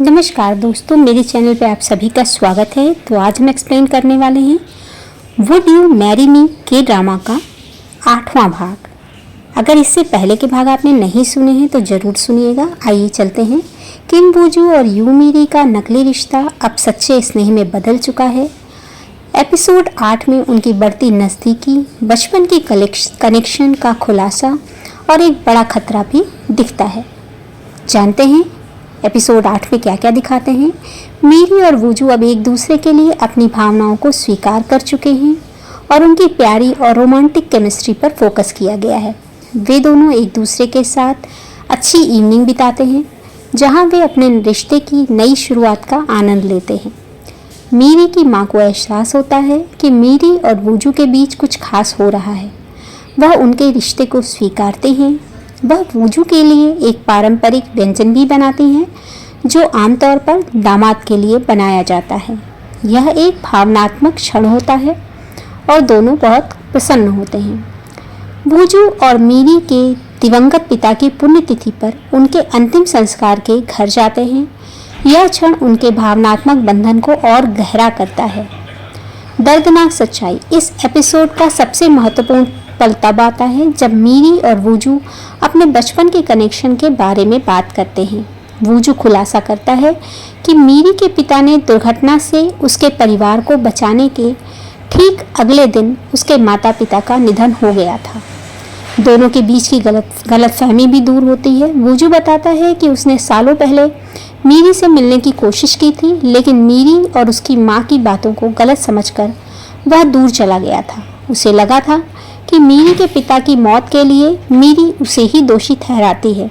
नमस्कार दोस्तों, मेरे चैनल पे आप सभी का स्वागत है। तो आज हम एक्सप्लेन करने वाले हैं वुड यू मैरी मी के ड्रामा का 8वां भाग। अगर इससे पहले के भाग आपने नहीं सुने हैं तो ज़रूर सुनिएगा। आइए चलते हैं। किम वूजू और यू मीरी का नकली रिश्ता अब सच्चे स्नेह में बदल चुका है। एपिसोड 8 में उनकी बढ़ती नज़दीकी, बचपन की कनेक्शन का खुलासा और एक बड़ा खतरा भी दिखता है। जानते हैं एपिसोड 8 में क्या क्या दिखाते हैं। मीरी और वूजू अब एक दूसरे के लिए अपनी भावनाओं को स्वीकार कर चुके हैं और उनकी प्यारी और रोमांटिक केमिस्ट्री पर फोकस किया गया है। वे दोनों एक दूसरे के साथ अच्छी इवनिंग बिताते हैं जहां वे अपने रिश्ते की नई शुरुआत का आनंद लेते हैं। मीरी की मां को एहसास होता है कि मीरी और वूजू के बीच कुछ खास हो रहा है। वह उनके रिश्ते को स्वीकारते हैं। वह वूजू के लिए एक पारंपरिक व्यंजन भी बनाती हैं जो आमतौर पर दामाद के लिए बनाया जाता है। यह एक भावनात्मक क्षण होता है और दोनों बहुत प्रसन्न होते हैं। वूजू और मीरी के दिवंगत पिता की पुण्यतिथि पर उनके अंतिम संस्कार के घर जाते हैं। यह क्षण उनके भावनात्मक बंधन को और गहरा करता है। दर्दनाक सच्चाई। इस एपिसोड का सबसे महत्वपूर्ण पल तब आता है जब मीरी और वूजू अपने बचपन के कनेक्शन के बारे में बात करते हैं। वूजू खुलासा करता है कि मीरी के पिता ने दुर्घटना से उसके परिवार को बचाने के ठीक अगले दिन उसके माता पिता का निधन हो गया था। दोनों के बीच की गलतफहमी भी दूर होती है। वूजू बताता है कि उसने सालों पहले मीरी से मिलने की कोशिश की थी, लेकिन मीरी और उसकी माँ की बातों को गलत समझकर वह दूर चला गया था। उसे लगा था कि मीरी के पिता की मौत के लिए मीरी उसे ही दोषी ठहराती है।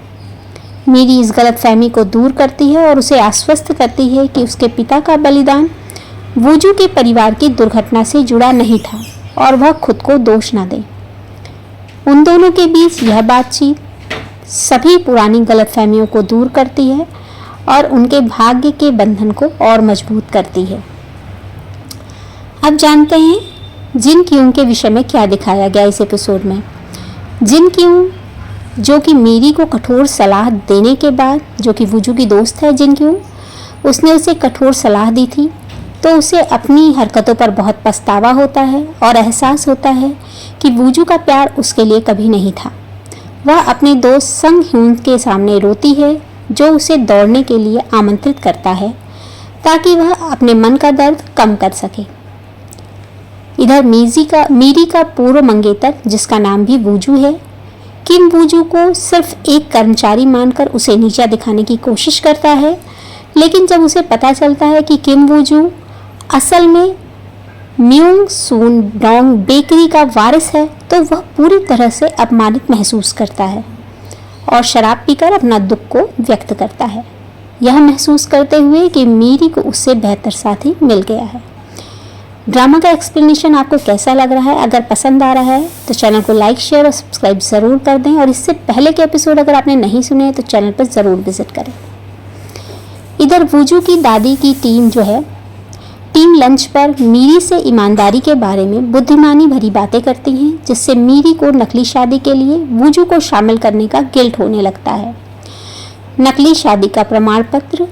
मीरी इस गलतफहमी को दूर करती है और उसे आश्वस्त करती है कि उसके पिता का बलिदान वूजू के परिवार की दुर्घटना से जुड़ा नहीं था और वह खुद को दोष न दे। उन दोनों के बीच यह बातचीत सभी पुरानी गलतफहमियों को दूर करती है और उनके भाग्य के बंधन को और मजबूत करती है। अब जानते हैं जिन क्यों के विषय में क्या दिखाया गया इस एपिसोड में। जिन क्यों जो कि मीरी को कठोर सलाह देने के बाद, जो कि वूजू की दोस्त है जिन क्यों, उसने उसे कठोर सलाह दी थी तो उसे अपनी हरकतों पर बहुत पछतावा होता है और एहसास होता है कि वूजू का प्यार उसके लिए कभी नहीं था। वह अपने दोस्त संग ह्यून के सामने रोती है जो उसे दौड़ने के लिए आमंत्रित करता है ताकि वह अपने मन का दर्द कम कर सके। इधर मीरी का पूर्व मंगेतर, जिसका नाम भी वूजू है, किम वूजू को सिर्फ एक कर्मचारी मानकर उसे नीचा दिखाने की कोशिश करता है, लेकिन जब उसे पता चलता है कि किम वूजू असल में म्यूंग सून डोंग बेकरी का वारिस है तो वह पूरी तरह से अपमानित महसूस करता है और शराब पीकर अपना दुख को व्यक्त करता है, यह महसूस करते हुए कि मीरी को उससे बेहतर साथी मिल गया है। ड्रामा का एक्सप्लेनेशन आपको कैसा लग रहा है? अगर पसंद आ रहा है तो चैनल को लाइक, शेयर और सब्सक्राइब ज़रूर कर दें और इससे पहले के एपिसोड अगर आपने नहीं सुने हैं तो चैनल पर ज़रूर विजिट करें। इधर वूजू की दादी की टीम जो है, टीम लंच पर मीरी से ईमानदारी के बारे में बुद्धिमानी भरी बातें करती हैं, जिससे मीरी को नकली शादी के लिए वूजू को शामिल करने का गिल्ट होने लगता है। नकली शादी का प्रमाण पत्र।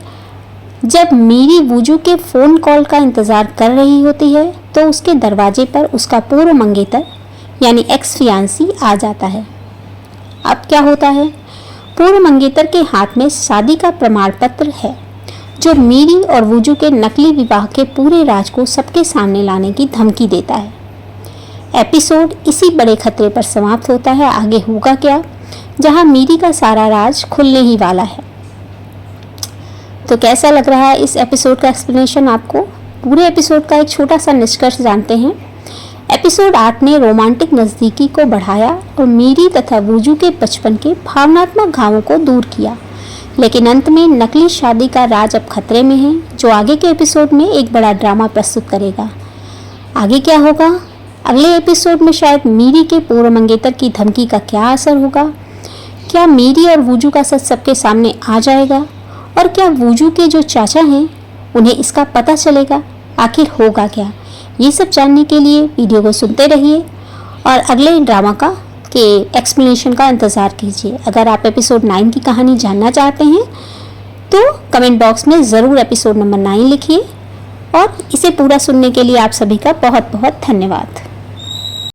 जब मीरी वूजू के फ़ोन कॉल का इंतज़ार कर रही होती है तो उसके दरवाजे पर उसका पूर्व मंगेतर यानी एक्स फियांसी आ जाता है। अब क्या होता है? पूर्व मंगेतर के हाथ में शादी का प्रमाण पत्र है जो मीरी और वूजू के नकली विवाह के पूरे राज को सबके सामने लाने की धमकी देता है। एपिसोड इसी बड़े खतरे पर समाप्त होता है। आगे होगा क्या, जहां मीरी का सारा राज खुलने ही वाला है। तो कैसा लग रहा है इस एपिसोड का एक्सप्लेनेशन आपको? पूरे एपिसोड का एक छोटा सा निष्कर्ष जानते हैं। एपिसोड 8 ने रोमांटिक नज़दीकी को बढ़ाया और मीरी तथा वूजू के बचपन के भावनात्मक घावों को दूर किया, लेकिन अंत में नकली शादी का राज अब खतरे में है, जो आगे के एपिसोड में एक बड़ा ड्रामा प्रस्तुत करेगा। आगे क्या होगा? अगले एपिसोड में शायद मीरी के पूर्व मंगेतर की धमकी का क्या असर होगा? क्या मीरी और वूजू का सच सबके सामने आ जाएगा? और क्या वूजू के जो चाचा हैं उन्हें इसका पता चलेगा? आखिर होगा क्या? ये सब जानने के लिए वीडियो को सुनते रहिए और अगले ड्रामा का के एक्सप्लेनेशन का इंतज़ार कीजिए। अगर आप एपिसोड 9 की कहानी जानना चाहते हैं तो कमेंट बॉक्स में ज़रूर एपिसोड नंबर 9 लिखिए और इसे पूरा सुनने के लिए आप सभी का बहुत बहुत धन्यवाद।